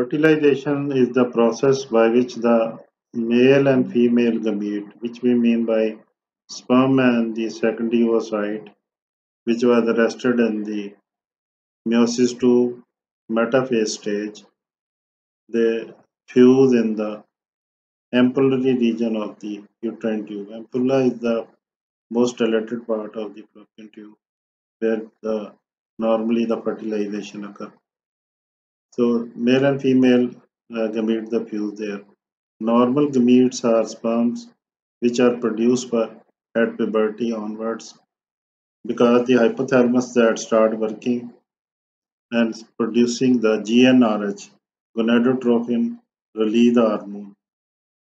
Fertilization is the process by which the male and female gamete, which we mean by sperm and the secondary oocyte, which was arrested in the meiosis II metaphase stage, they fuse in the ampullary region of the uterine tube. Ampulla is the most dilated part of the fallopian tube where normally the fertilization occurs. So male and female gametes the fuse there. Normal gametes are sperms which are produced at puberty onwards because the hypothalamus that start working and producing the GnRH, gonadotropin release hormone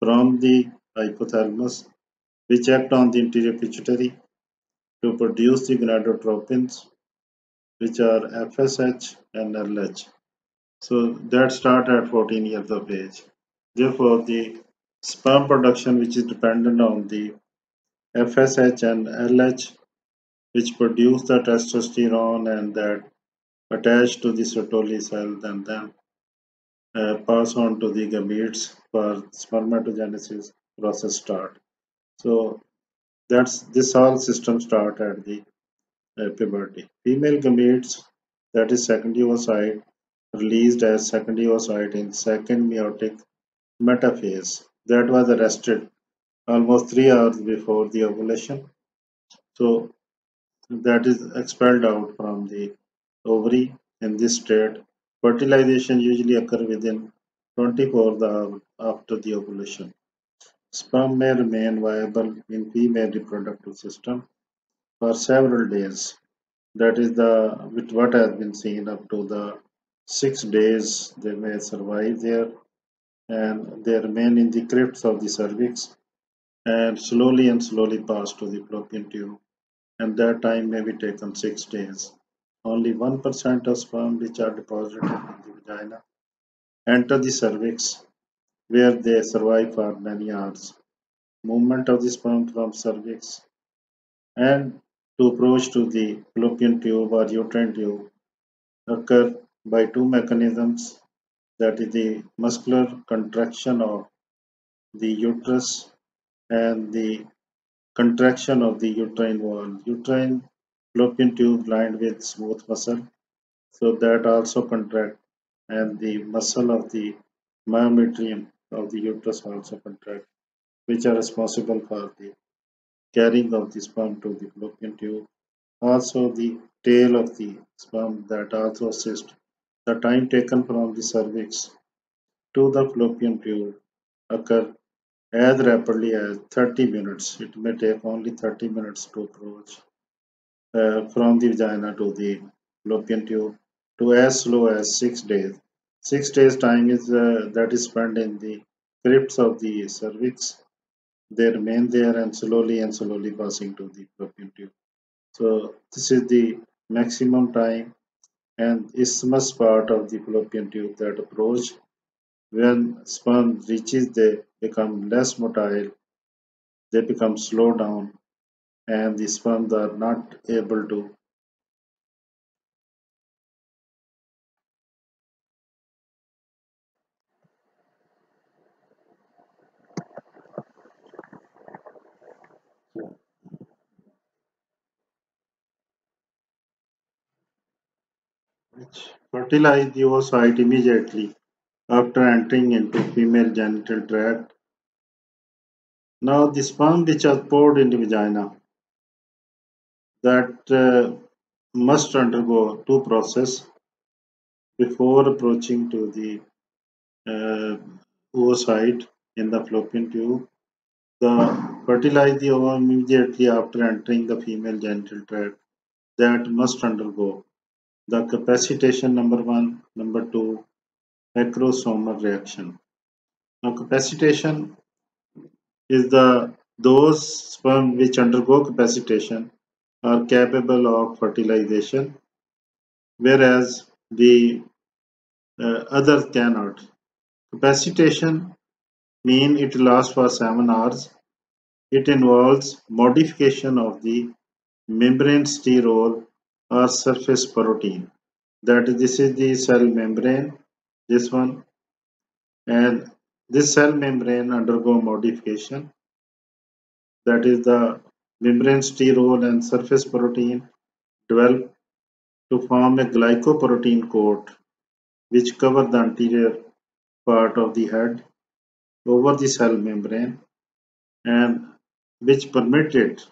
from the hypothalamus which act on the anterior pituitary to produce the gonadotropins which are FSH and LH. So that start at 14 years of age. Therefore, the sperm production, which is dependent on the FSH and LH, which produce the testosterone and that attach to the Sertoli cells and then pass on to the gametes for spermatogenesis process start. So that's this whole system start at the puberty. Female gametes, that is secondary oocyte, released as secondary oocyte in second meiotic metaphase that was arrested almost 3 hours before the ovulation. So that is expelled out from the ovary in this state. Fertilization usually occur within 24 hours after the ovulation. Sperm may remain viable in female reproductive system for several days. That is with what has been seen up to the 6 days they may survive there and they remain in the crypts of the cervix and slowly pass to the fallopian tube, and that time may be taken 6 days. Only 1% of sperm which are deposited in the vagina enter the cervix where they survive for many hours. Movement of the sperm from cervix and to approach to the fallopian tube or uterine tube occur by two mechanisms, that is the muscular contraction of the uterus and the contraction of the uterine wall. Uterine fallopian tube lined with smooth muscle, so that also contract, and the muscle of the myometrium of the uterus also contract, which are responsible for the carrying of the sperm to the fallopian tube. Also, the tail of the sperm that also assists the time taken from the cervix to the fallopian tube occur as rapidly as 30 minutes. It may take only 30 minutes to approach from the vagina to the fallopian tube to as slow as 6 days. 6 days time is that is spent in the crypts of the cervix. They remain there and slowly passing to the fallopian tube. So this is the maximum time and isthmus part of the fallopian tube that approach. When sperm reaches, they become less motile, they become slow down, and the sperms are not able to. Fertilize the oocyte immediately after entering into female genital tract. Now the sperm which are poured into vagina that must undergo two process before approaching to the uh, oocyte in the fallopian tube. The fertilize the ovum immediately after entering the female genital tract that must undergo the capacitation number one, number two, acrosomal reaction. Now capacitation is those sperm which undergo capacitation are capable of fertilization, whereas the others cannot. Capacitation mean it lasts for 7 hours. It involves modification of the membrane sterol or surface protein. That this is the cell membrane, this one, and this cell membrane undergo modification, that is the membrane sterol and surface protein develop to form a glycoprotein coat which cover the anterior part of the head over the cell membrane and which permit it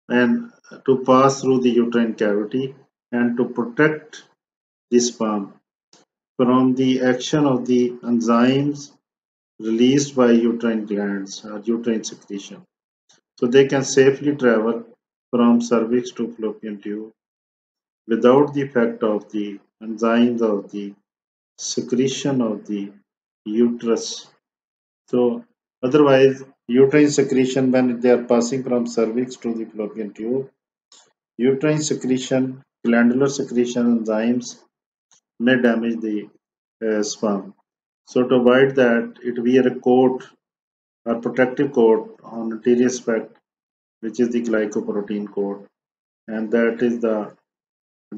and to pass through the uterine cavity and to protect the sperm from the action of the enzymes released by uterine glands or uterine secretion. So they can safely travel from cervix to fallopian tube without the effect of the enzymes of the secretion of the uterus. So otherwise, uterine secretion when they are passing from cervix to the fallopian tube, uterine secretion, glandular secretion enzymes may damage the sperm. So to avoid that, it wear a coat or protective coat on anterior aspect, which is the glycoprotein coat, and that is the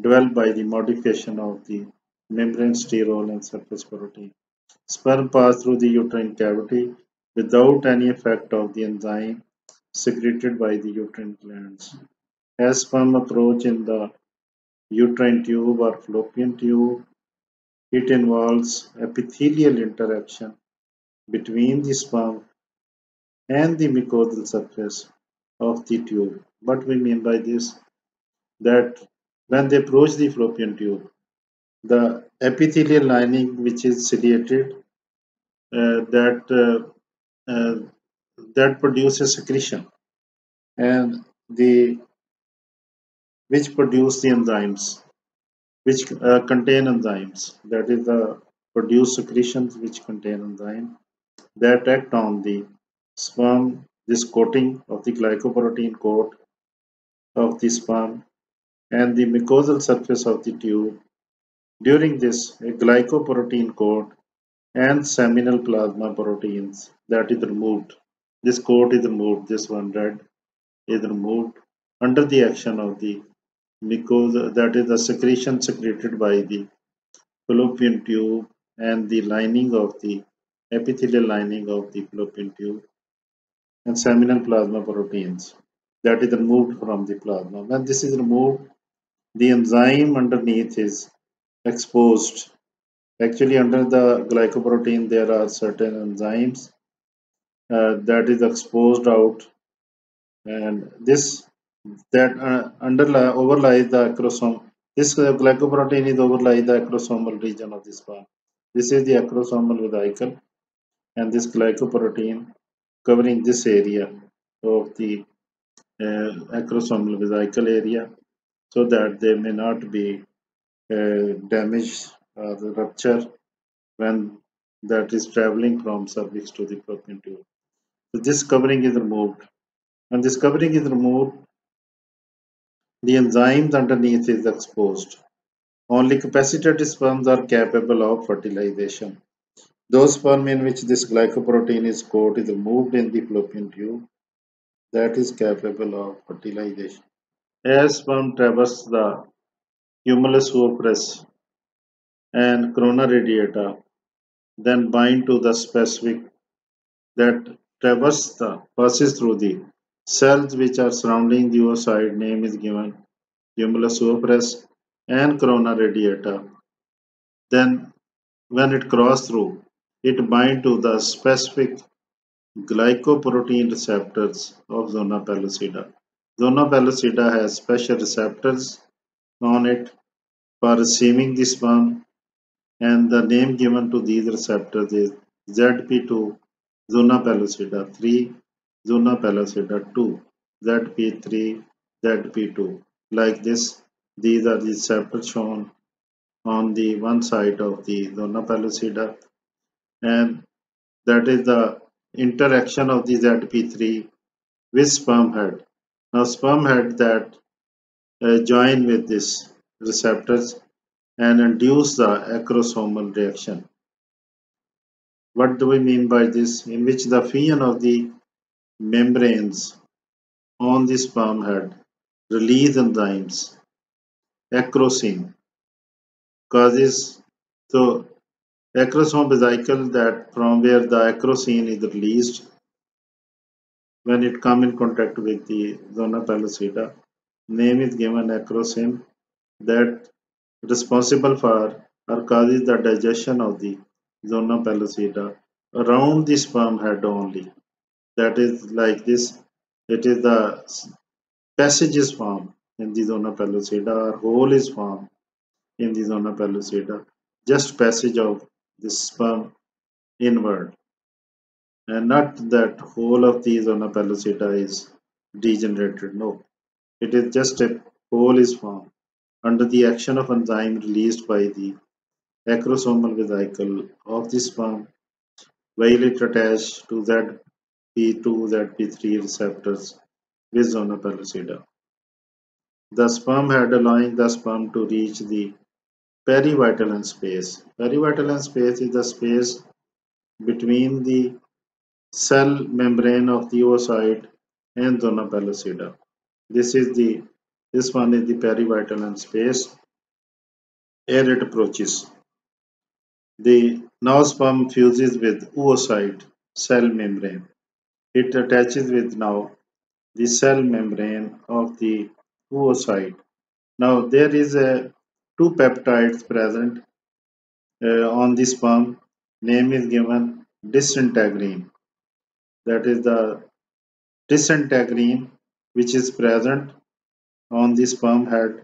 developed by the modification of the membrane sterol and surface protein. Sperm pass through the uterine cavity without any effect of the enzyme secreted by the uterine glands. As sperm approach in the uterine tube or fallopian tube, it involves epithelial interaction between the sperm and the mucosal surface of the tube. What we mean by this, that when they approach the fallopian tube, the epithelial lining which is ciliated that uh, that produces secretion and the which produce the enzymes which contain enzymes, that is the produce secretions which contain enzyme that act on the sperm, this coating of the glycoprotein coat of the sperm and the mucosal surface of the tube. During this, a glycoprotein coat and seminal plasma proteins that is removed. This coat is removed, this one red is removed under the action of the mucosa, that is the secretion secreted by the fallopian tube and the lining of the epithelial lining of the fallopian tube and seminal plasma proteins that is removed from the plasma. When this is removed, the enzyme underneath is exposed. Actually, under the glycoprotein, there are certain enzymes that is exposed out, and this that overlies the acrosome. This glycoprotein is overlies the acrosomal region of the sperm. This is the acrosomal vesicle, and this glycoprotein covering this area of the acrosomal vesicle area, so that they may not be damaged or rupture when that is traveling from cervix to the fallopian tube. So this covering is removed. When this covering is removed, the enzymes underneath is exposed. Only capacitated sperms are capable of fertilization. Those sperm in which this glycoprotein is coat is removed in the fallopian tube that is capable of fertilization. As sperm traverse the humulus oophrys and corona radiata, then bind to the specific that passes through the cells which are surrounding the oocyte, name is given humulus oophrys and corona radiata. Then when it crosses through, it binds to the specific glycoprotein receptors of zona pellucida. Zona pellucida has special receptors on it for receiving the sperm, and the name given to these receptors is ZP2 zona pellucida 3, zona pellucida 2, ZP3, ZP2. Like this, these are the receptors shown on the one side of the zona pellucida, and that is the interaction of the ZP3 with sperm head. Now, sperm head that join with this receptors and induce the acrosomal reaction. What do we mean by this? In which the fusion of the membranes on the sperm head release enzymes, acrosine causes, so Acrosome vesicle, that from where the acrosine is released when it come in contact with the zona pellucida. Name is given acrosome, that responsible for or causes the digestion of the zona pellucida around the sperm head only. That is like this. It is the passage is formed in the zona pellucida, or hole is formed in the zona pellucida. Just passage of the sperm inward, and not that whole of the zona pellucida is degenerated. No, it is just a hole is formed under the action of enzyme released by the acrosomal vesicle of the sperm while it attached to ZP2, ZP3 receptors with zona pellucida. The sperm head allowing the sperm to reach the perivitelline space. Perivitelline space is the space between the cell membrane of the oocyte and zona pellucida. This one is the perivitelline space. Air it approaches. The now sperm fuses with oocyte cell membrane. It attaches with now the cell membrane of the oocyte. Now there is a two peptides present on the sperm. Name is given disintegrin. That is the disintegrin which is present on the sperm head,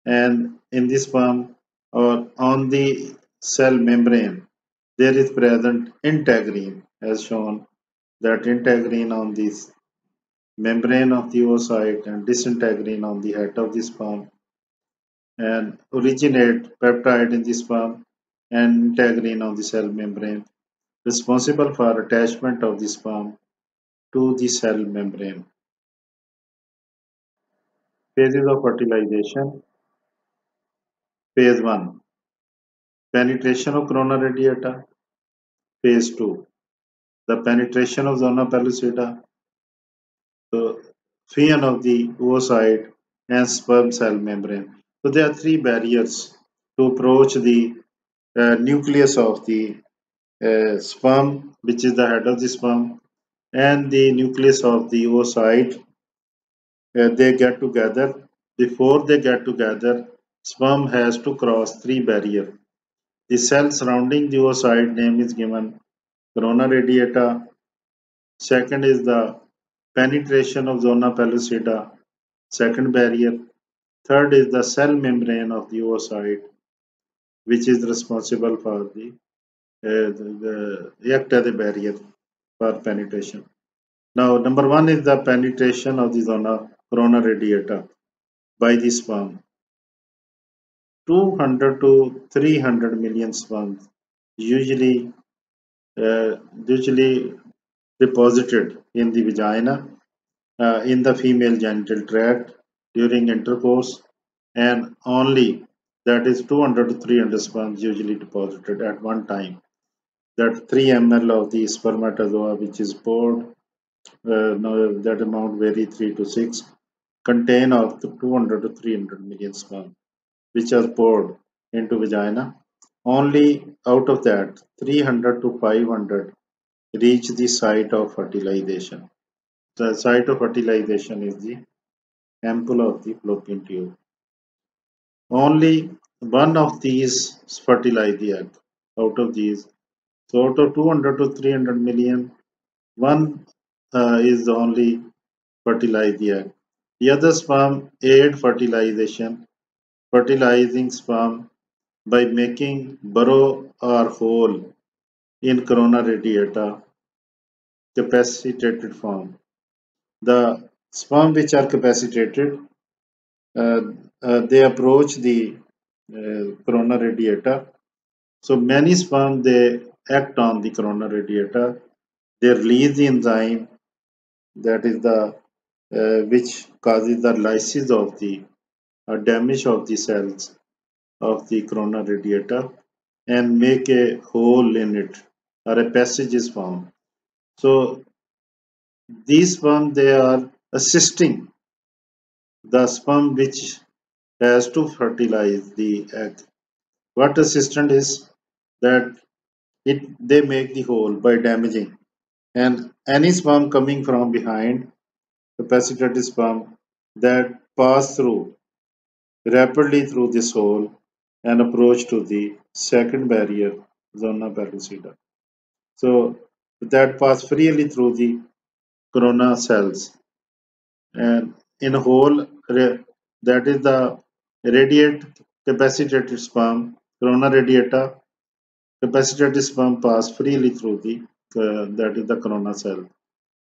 and in the sperm or on the cell membrane there is present integrin, as shown, that integrin on this membrane of the oocyte and disintegrin on the head of the sperm, and originate peptide in the sperm and integrin on the cell membrane, responsible for attachment of the sperm to the cell membrane. Phases of fertilization. Phase 1, penetration of corona radiata. Phase 2, the penetration of zona pellucida, the fusion of the oocyte and sperm cell membrane. So there are three barriers to approach the nucleus of the sperm, which is the head of the sperm, and the nucleus of the oocyte. They get together. Before they get together, sperm has to cross three barriers. The cell surrounding the oocyte, name is given corona radiata. Second is the penetration of zona pellucida, second barrier. Third is the cell membrane of the oocyte, which is responsible for the act as a barrier for penetration. Now, number one is the penetration of the zona corona radiata by the sperm. 200 to 300 million sperms usually usually deposited in the vagina, in the female genital tract during intercourse, and only, that is 200 to 300 sperms usually deposited at one time. That 3 ml of the spermatozoa which is poured, that amount vary 3 to 6, contain of the 200 to 300 million sperm which are poured into vagina. Only out of that 300 to 500 reach the site of fertilization. The site of fertilization is the ample of the fallopian tube. Only one of these fertilize the egg. Out of these, so out of 200 to 300 million, one is only fertilize the egg. The other sperm aid fertilization, fertilizing sperm by making burrow or hole in corona radiata, capacitated form. The sperm which are capacitated, uh, they approach the corona radiata. So many sperm, they act on the corona radiata. They release the enzyme, that is the which causes the lysis of the damage of the cells of the corona radiata, and make a hole in it, or a passage is formed. So these sperm, they are assisting the sperm which has to fertilize the egg. What assistant is that? they make the hole by damaging, and any sperm coming from behind, capacitor sperm, that pass through rapidly through this hole and approach to the second barrier, zona pellucida. So that pass freely through the corona cells, and in a hole that is the radiate capacitated sperm, corona radiata, capacitated sperm pass freely through the that is the corona cell.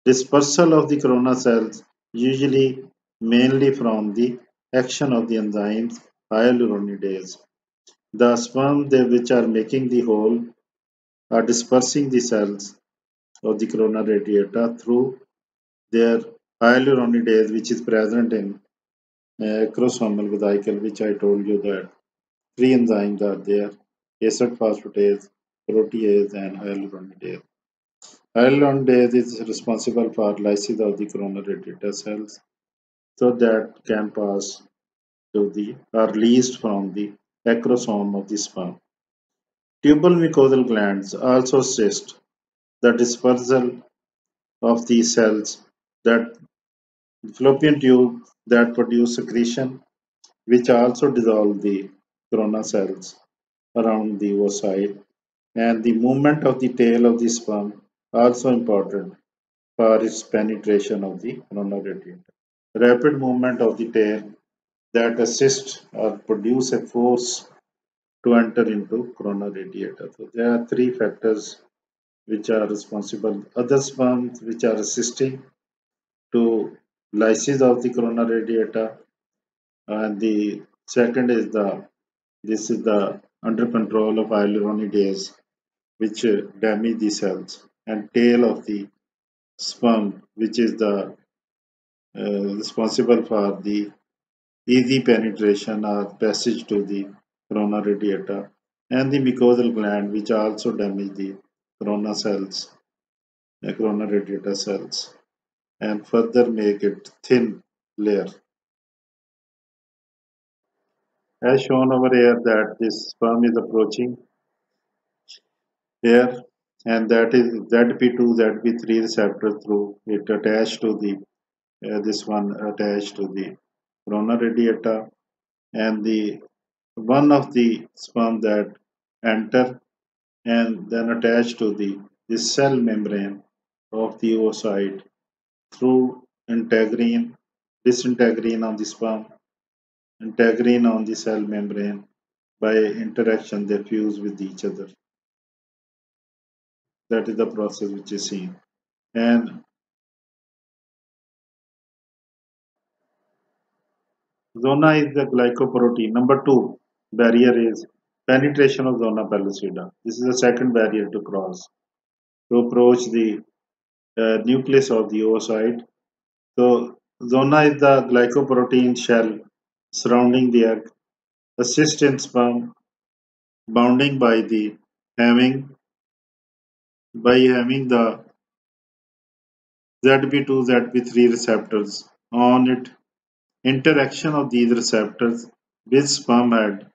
Dispersal of the corona cells usually mainly from the action of the enzymes hyaluronidase. The sperm which are making the hole are dispersing the cells of the corona radiata through their hyaluronidase, which is present in acrosomal vesicle, which I told you that three enzymes are there: acid phosphatase, protease, and hyaluronidase. Hyaluronidase is responsible for lysis of the corona radiata cells, so that can pass to the are released from the acrosome of the sperm. Tubal mucosal glands also assist the dispersal of these cells, that fallopian tube that produce secretion, which also dissolve the corona cells around the oocyte, and the movement of the tail of the sperm also important for its penetration of the corona radiata. Rapid movement of the tail that assist or produce a force to enter into corona radiata. So there are three factors which are responsible. Other sperms which are assisting to lysis of the corona radiata, and the second is the under control of hyaluronidase, which damage the cells, and tail of the sperm, which is the responsible for the easy penetration or passage to the corona radiata, and the mucosal gland, which also damage the corona cells, the corona radiata cells, and further make it thin layer. As shown over here, that this sperm is approaching here, and that is ZP2, ZP3 receptor through it attached to the this one attached to the corona radiata, and the one of the sperm that enter and then attach to the cell membrane of the oocyte through integrin, disintegrin on the sperm, integrin on the cell membrane. By interaction, they fuse with each other. That is the process which is seen. And zona is the glycoprotein. Number two barrier is penetration of zona pellucida. This is the second barrier to cross to approach the nucleus of the oocyte. So, zona is the glycoprotein shell surrounding the egg, assist in sperm bounding having by having the ZP2, ZP3 receptors on it. Interaction of these receptors with sperm head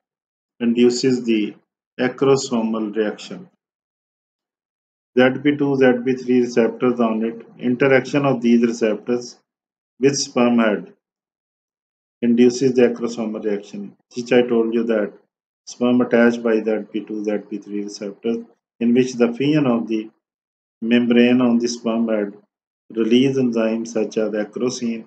induces the acrosomal reaction. ZP2, ZP3 receptors on it. Interaction of these receptors with sperm head induces the acrosomal reaction, which I told you that sperm attached by ZP2, ZP3 receptors, in which the fusion of the membrane on the sperm head release enzymes such as acrosine,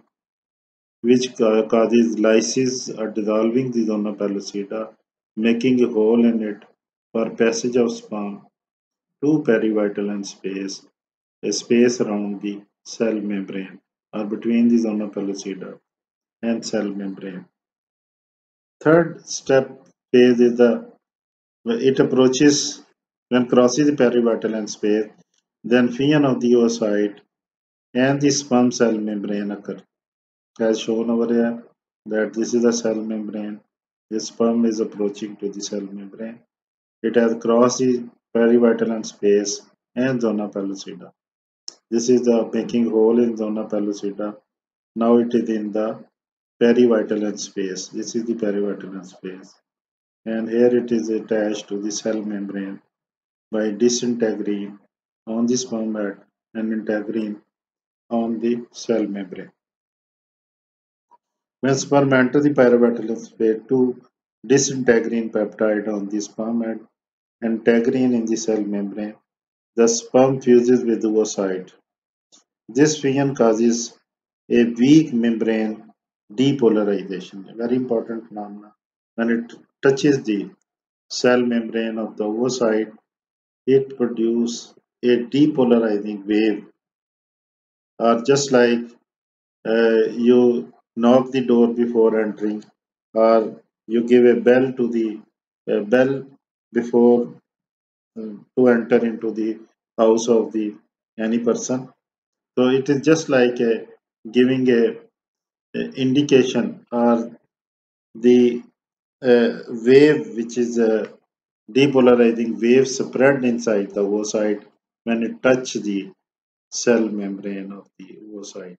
which causes lysis or dissolving the zona pellucida, making a hole in it for passage of sperm to perivitelline space, a space around the cell membrane or between the zona pellucida and cell membrane. Third step phase is it approaches when crosses the perivitelline space, then fusion of the oocyte and the sperm cell membrane occur. As shown over here, that this is the cell membrane. The sperm is approaching to the cell membrane. It has crossed the perivitelline space and zona pellucida. This is the making hole in zona pellucida. Now it is in the perivitelline space. This is the perivitelline space, and here it is attached to the cell membrane, by disintegrin on the sperm head and integrin on the cell membrane. When sperm enter the pyrovatellar phase, two disintegrin peptide on the sperm head and integrin in the cell membrane, the sperm fuses with the oocyte. This fusion causes a weak membrane depolarization, a very important phenomenon. When it touches the cell membrane of the oocyte, it produces a depolarizing wave, or just like you knock the door before entering, or you give a bell to the bell before to enter into the house of the any person. So it is just like giving a indication or the wave which is a depolarizing wave spread inside the oocyte when it touch the cell membrane of the oocyte.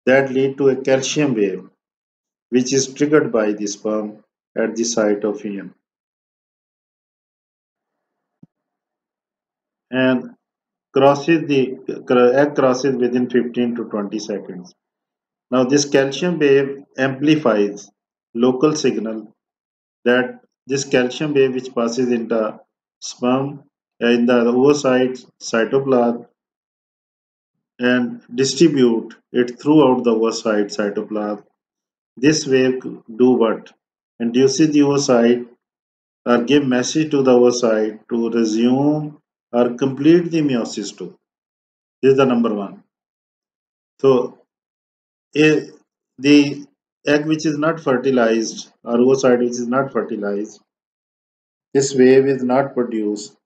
That lead to a calcium wave which is triggered by the sperm at the site of union and crosses the egg crosses within 15 to 20 seconds. Now this calcium wave amplifies local signal that this calcium wave which passes into sperm in the oocyte cytoplasm and distribute it throughout the oocyte cytoplasm. This wave do what? Induces the oocyte or give message to the oocyte to resume or complete the meiosis two. This is the number one. So the egg which is not fertilized or oocyte which is not fertilized, this wave is not produced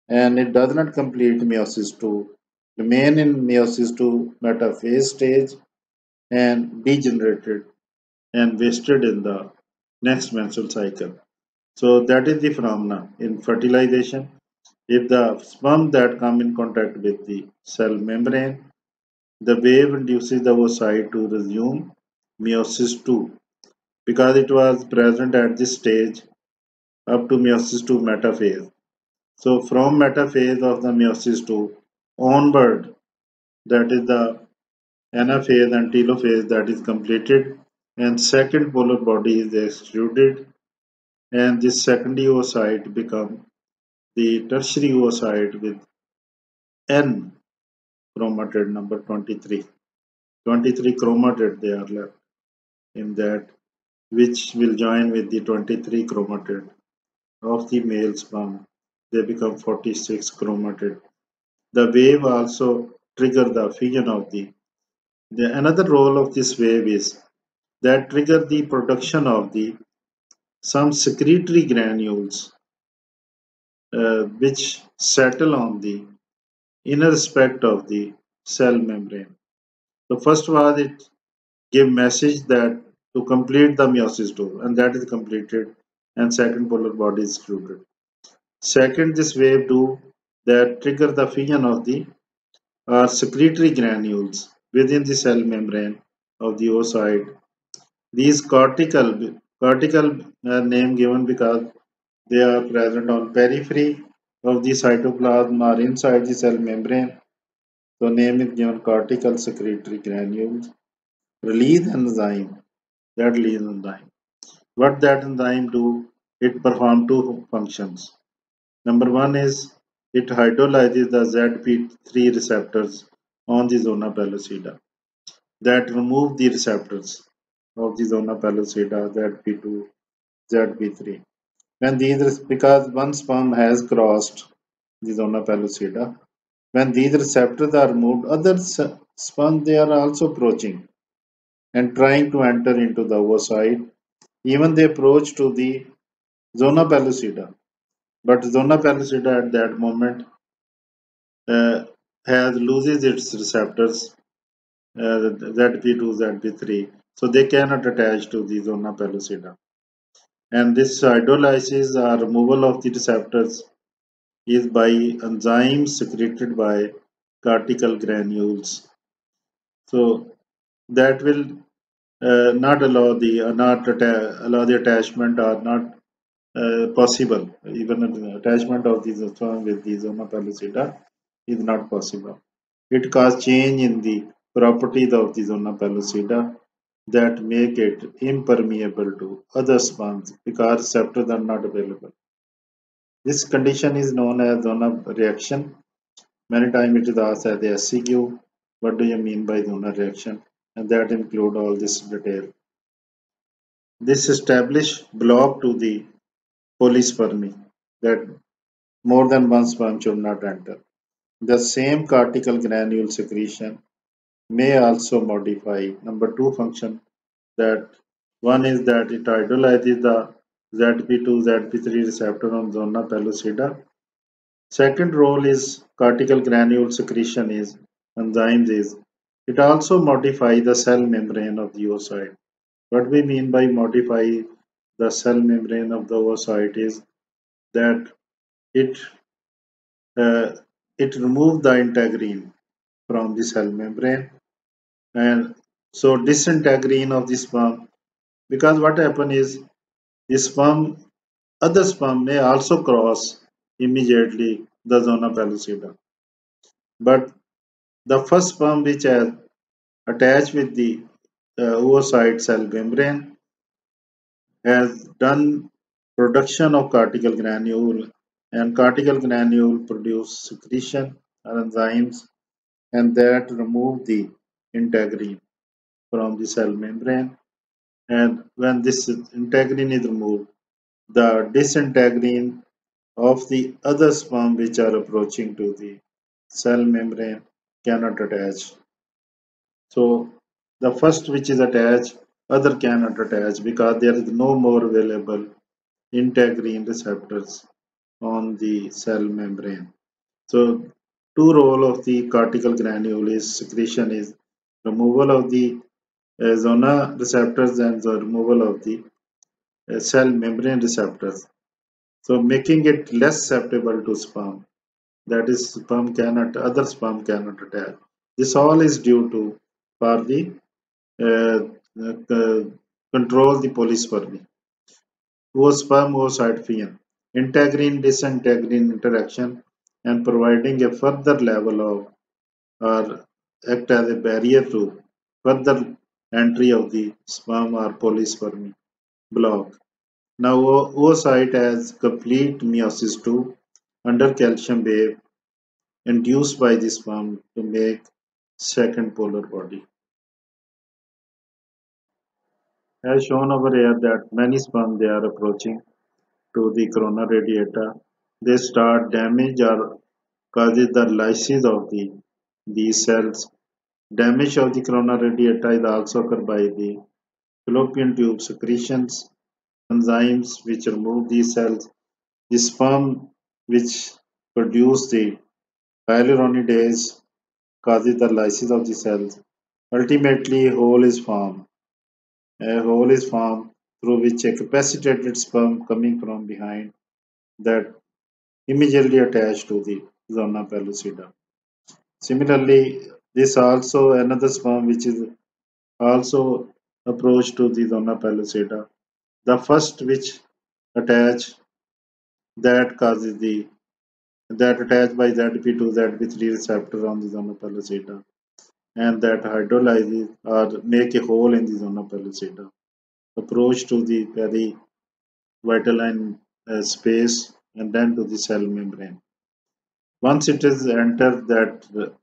and it does not complete meiosis two, remain in meiosis two metaphase stage and degenerated and wasted in the next menstrual cycle. So that is the phenomena in fertilization. If the sperm that come in contact with the cell membrane, the wave induces the oocyte to resume meiosis two because it was present at this stage up to meiosis two metaphase. So from metaphase of the meiosis two onward, that is the anaphase and telophase that is completed and second polar body is extruded and this secondary oocyte become the tertiary oocyte with N chromatid number 23. 23 chromatid they are left in that which will join with the 23 chromatid of the male sperm. They become 46 chromatid. The wave also trigger the fusion of the another role of this wave is that trigger the production of the some secretory granules which settle on the inner aspect of the cell membrane. The first was it gave message that to complete the meiosis two and that is completed and second polar body is excluded. Second, this wave do that trigger the fusion of the secretory granules within the cell membrane of the oocyte. These cortical name given because they are present on periphery of the cytoplasm or inside the cell membrane. So name is given cortical secretory granules. Release enzyme. That release enzyme. What that enzyme do? It perform two functions. Number one is it hydrolyzes the ZP3 receptors on the zona pellucida that remove the receptors of the zona pellucida ZP2, ZP3. When these, because one sperm has crossed the zona pellucida, when these receptors are removed, other sperm they are also approaching and trying to enter into the oocyte. Even they approach to the zona pellucida, but zona pellucida at that moment uh, has loses its receptors ZP2, ZP3, so they cannot attach to the zona pellucida. And this hydrolysis or removal of the receptors is by enzymes secreted by cortical granules. So that will not allow the allow the attachment or not possible. Even an attachment of the sperm with the zona pellucida is not possible. It causes change in the properties of the zona pellucida that make it impermeable to other sperms because receptors are not available. This condition is known as zona reaction. Many times it is asked as the SCQ. What do you mean by zona reaction? And that include all this detail. This established block to the polyspermy that more than one sperm should not enter. The same cortical granule secretion may also modify number two function, that one is that it idolizes the ZP2 ZP3 receptor on zona pellucida. Second role is cortical granule secretion is enzymes is it also modify the cell membrane of the oocyte. What we mean by modify the cell membrane of the oocyte is that it uh, it removes the integrin from the cell membrane, and so disintegrin of the sperm, because what happen is the sperm, other sperm may also cross immediately the zona pellucida, but the first sperm which has attached with the oocyte cell membrane has done production of cortical granule, and cortical granule produce secretion or enzymes, and that remove the integrin from the cell membrane. And when this integrin is removed, the disintegrin of the other sperm which are approaching to the cell membrane cannot attach. So the first which is attached, other cannot attach because there is no more available integrin receptors on the cell membrane. So two role of the cortical granule is secretion is removal of the zona receptors and the removal of the cell membrane receptors. So making it less susceptible to sperm. That is, sperm cannot, other sperm cannot attach. This all is due to for the uh, control the polyspermy. Oosperm oocyte integrin disintegrin interaction and providing a further level of or act as a barrier to further entry of the sperm or polyspermy block. Now oocyte has complete meiosis II under calcium wave induced by the sperm to make second polar body. As shown over here that many sperm they are approaching to the corona radiata, they start damage or causes the lysis of these cells. Damage of the corona radiata is also occurred by the fallopian tube secretions, enzymes which remove these cells, the sperm which produce the hyaluronidase causes the lysis of the cells. Ultimately, a hole is formed through which a capacitated sperm coming from behind that immediately attached to the zona pellucida. Similarly, this also another sperm which is also approached to the zona pellucida. The first which attach that causes the that attached by ZP2 ZP3 receptor on the zona pellucida, and that hydrolyzes or make a hole in the zona pellucida. Approach to the perivitelline space and then to the cell membrane. Once it is entered, that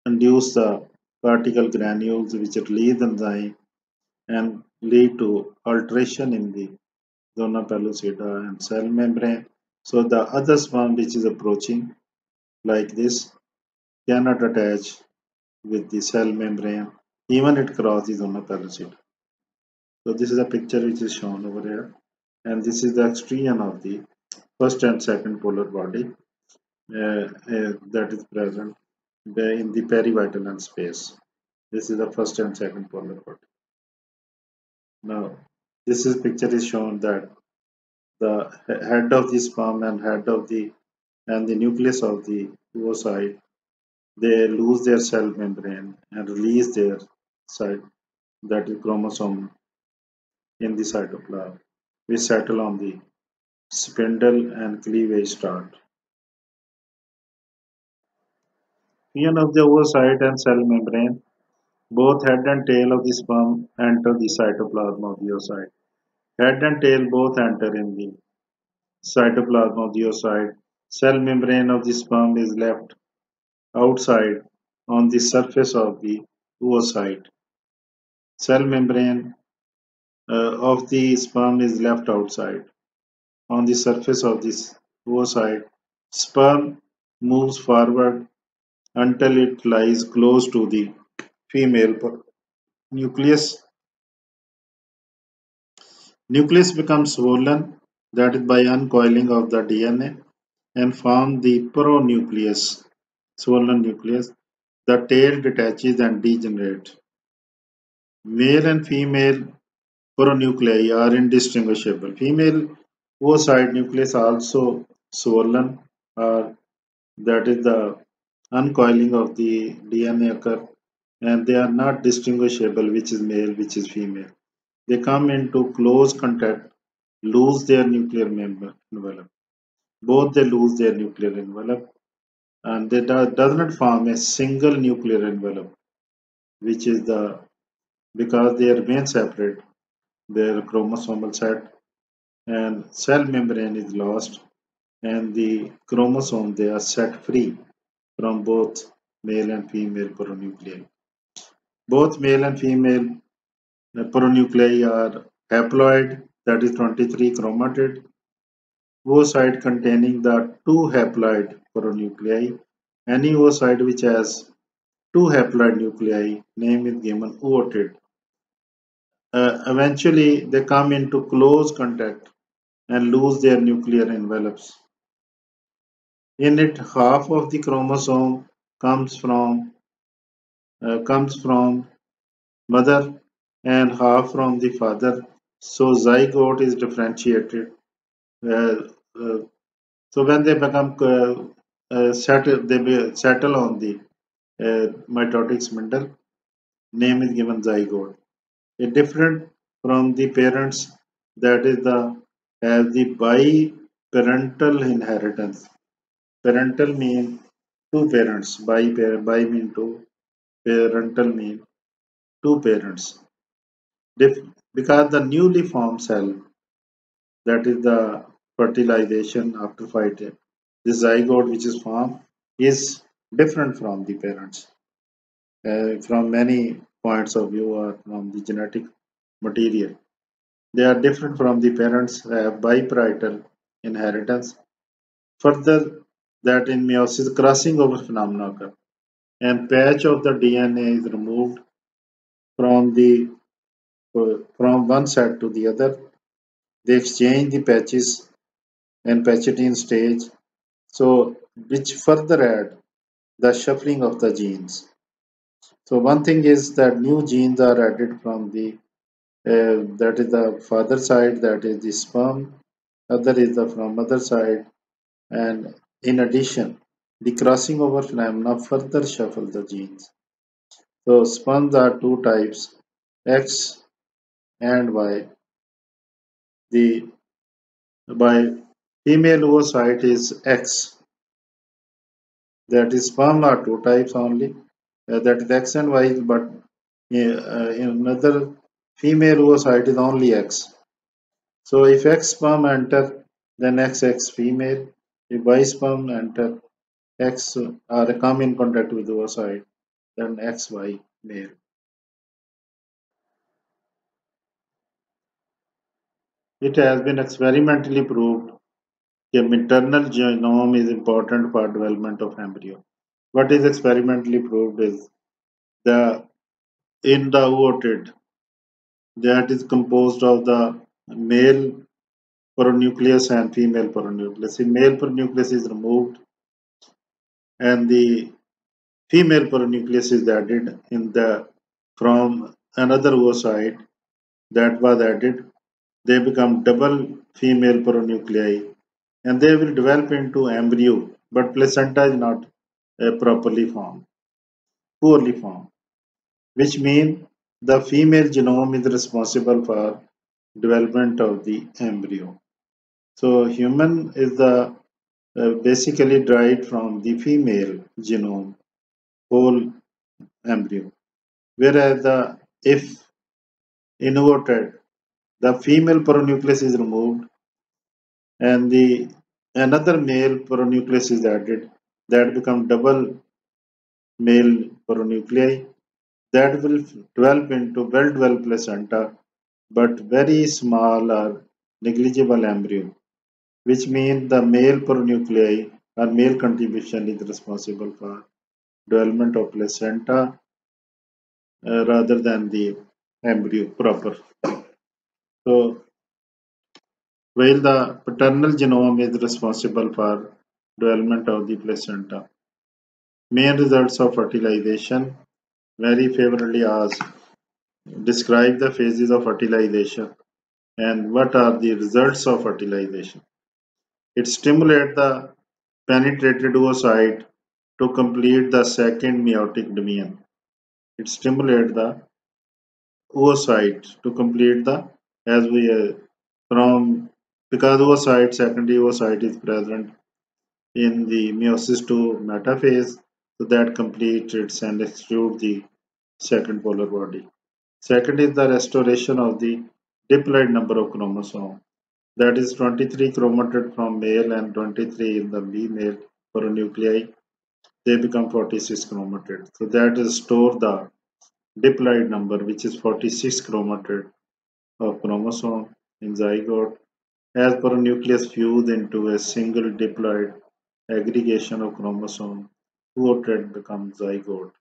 induce the cortical granules which release enzyme and lead to alteration in the zona pellucida and cell membrane. So the other sperm which is approaching like this cannot attach with the cell membrane, even it crosses zona pellucida. So this is a picture which is shown over here, and this is the extrusion of the first and second polar body that is present in the perivitelline space. This is the first and second polar body. Now, this is picture is shown that the head of the sperm and head of the nucleus of the oocyte, they lose their cell membrane and release their side, that is chromosome in the cytoplasm, which settle on the spindle, and cleavage start. Union of the oocyte and cell membrane. Both head and tail of the sperm enter the cytoplasm of the oocyte. Head and tail both enter in the cytoplasm of the oocyte. Cell membrane of the sperm is left outside on the surface of the oocyte. Cell membrane of the sperm is left outside on the surface of this oocyte. Sperm moves forward until it lies close to the female nucleus. Nucleus becomes swollen, that is by uncoiling of the DNA, and form the pronucleus, swollen nucleus. The tail detaches and degenerates. Male and female pronuclei are indistinguishable. Female oocyte nucleus also swollen, or that is the uncoiling of the DNA occur, and they are not distinguishable which is male, which is female. They come into close contact, lose their nuclear envelope. Both they lose their nuclear envelope, and they does not form a single nuclear envelope, which is the because they remain separate. Their chromosomal set and cell membrane is lost, and the chromosome they are set free from both male and female pronuclei. Both male and female pronuclei are haploid, that is 23 chromatid, oocyte containing the two haploid pronuclei. Any oocyte which has two haploid nuclei, name is given ootid. Eventually, they come into close contact and lose their nuclear envelopes. In it, half of the chromosome comes from mother and half from the father. So zygote is differentiated. Uh, uh, so when they become settle, settle on the mitotic spindle. Name is given zygote. A different from the parents, that is the has the biparental inheritance. Parental mean two parents. Bi mean two. Parental mean two parents. Because the newly formed cell, that is the fertilization after fighting, the zygote which is formed is different from the parents from many points of view or from the genetic material. They are different from the parents, have biparietal inheritance. Further, that in meiosis, crossing over phenomena occur, and patch of the DNA is removed from the from one side to the other. They exchange the patches and patchетін stage, so which further add the shuffling of the genes. So one thing is that new genes are added from the that is the father side, that is the sperm. Other is the from mother side, and in addition, the crossing over phenomena further shuffle the genes. So sperms are two types, X and Y. The by female oocyte is X. That is sperm are two types only. That is X and Y, but in another female oocyte is only X. So if X sperm enter, then XX female. If Y sperm enter, X are come in contact with the oocyte, then XY male. It has been experimentally proved that maternal genome is important for development of embryo. What is experimentally proved is the in the ootid that is composed of the male pronucleus and female pronucleus. The male pronucleus is removed and the female pronucleus is added in the from another oocyte that was added. They become double female pronuclei and they will develop into embryo, but placenta is not properly formed, poorly formed, which means the female genome is responsible for development of the embryo. So human is the basically derived from the female genome, whole embryo. Whereas if inverted, the female pronucleus is removed and the another male pronucleus is added, that become double male pronuclei that will develop into well-developed placenta but very small or negligible embryo, which means the male pronuclei or male contribution is responsible for development of placenta rather than the embryo proper. So, while the paternal genome is responsible for development of the placenta, main results of fertilization very favorably asked. Describe the phases of fertilization and what are the results of fertilization. It stimulates the penetrated oocyte to complete the second meiotic domain. It stimulates the oocyte to complete the as we from because oocyte secondary oocyte is present in the meiosis to metaphase, so that completes it and extrude the second polar body. Second is the restoration of the diploid number of chromosome. That is 23 chromatid from male and 23 in the female nuclei. They become 46 chromatid. So that is store the diploid number, which is 46 chromatid of chromosome in zygote. As per nucleus fuse into a single diploid aggregation of chromosome, two-thread becomes zygote.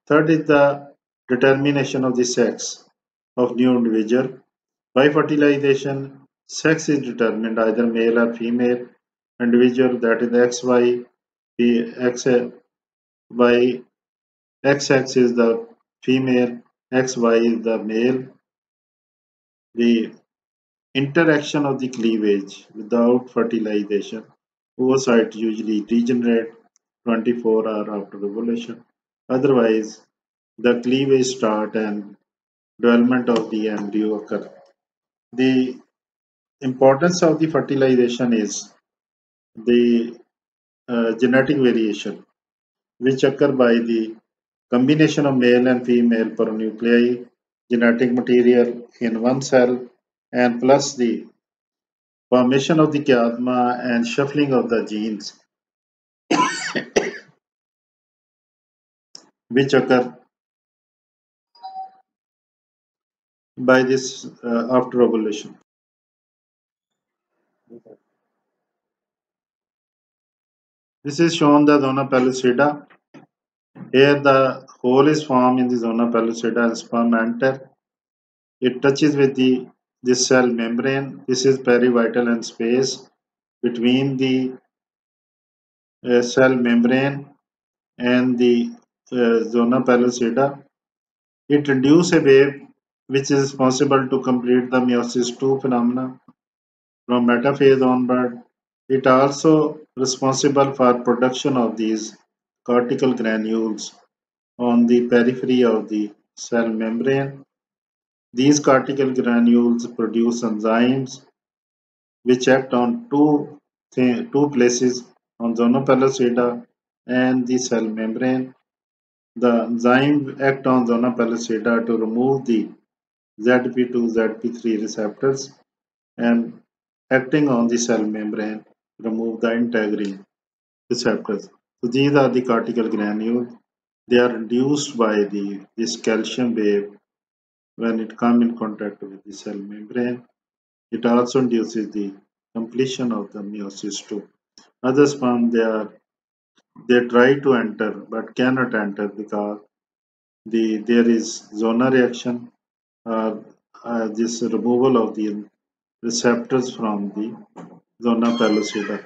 Third is the determination of the sex of new individual. By fertilization, sex is determined either male or female individual, that is XY, the XY, XX is the female, XY is the male. The interaction of the cleavage without fertilization, oocyte usually degenerate 24 hours after ovulation. Otherwise, the cleavage start and development of the embryo occur. The importance of the fertilization is the genetic variation, which occur by the combination of male and female pronuclei genetic material in one cell and plus the formation of the chiasma and shuffling of the genes which occur by this after ovulation. This is shown the zona pellucida. Here the hole is formed in the zona pellucida and sperm enter. It touches with the this cell membrane. This is perivital and space between the cell membrane and the zona pellucida. It induces a wave which is responsible to complete the meiosis II phenomena from metaphase onward. It also responsible for production of these cortical granules on the periphery of the cell membrane. These cortical granules produce enzymes which act on two places on zona pellucida and the cell membrane. The enzyme act on zona pellucida to remove the ZP2, ZP3 receptors and acting on the cell membrane remove the integrin receptors. So these are the cortical granules. They are induced by this calcium wave when it come in contact with the cell membrane. It also induces the completion of the meiosis II. Other sperm they try to enter but cannot enter because there is zona reaction or this removal of the receptors from the zona pellucida.